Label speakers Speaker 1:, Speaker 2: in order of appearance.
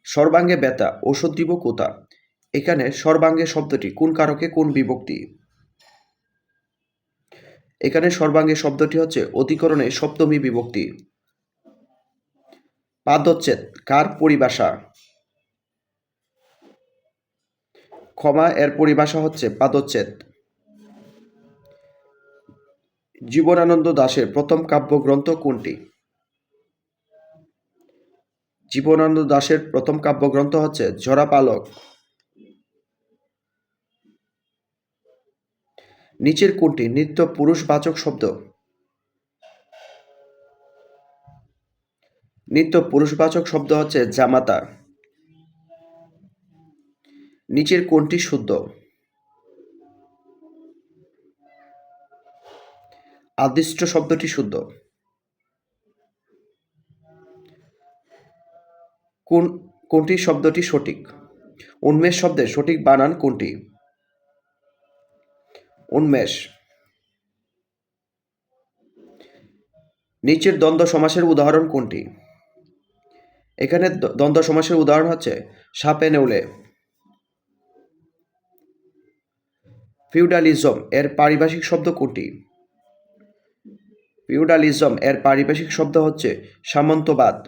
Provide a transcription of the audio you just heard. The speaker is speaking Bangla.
Speaker 1: সর্বাঙ্গে ব্যথা, ওষুধ দিব কোথা? এখানে সর্বাঙ্গে শব্দটি কোন কারকে কোন বিভক্তি? এখানে সর্বাঙ্গে শব্দটি হচ্ছে অধিকরণে সপ্তমী বিভক্তি। পাদচ্ছেদ কার পরিভাষা? ক্ষমা এর পরিভাষা হচ্ছে পাদচ্ছেদ। জীবনানন্দ দাশের প্রথম কাব্যগ্রন্থ কোনটি? জীবনানন্দ দাশের প্রথম কাব্যগ্রন্থ হচ্ছে ঝরা-পালক। নিচের কোনটি নিত্য পুরুষবাচক শব্দ? নিত্য পুরুষবাচক শব্দ হচ্ছে জামাতা। নিচের কোনটি শুদ্ধ? আদিষ্ট শব্দটি শুদ্ধ। কোনটি শব্দটি সঠিক? উন্মেষ শব্দের সঠিক বানান কোনটি? উন্মেষ। নিচের দ্বন্দ্ব সমাসের উদাহরণ কোনটি? এখানে দ্বন্দ্ব সমাসের উদাহরণ হচ্ছে সাপে নেউলে। ফিউডালিজম এর পারিভাষিক শব্দ কোনটি? ফিউডালিজম এর পারিভাষিক শব্দ হচ্ছে সামন্তবাদ।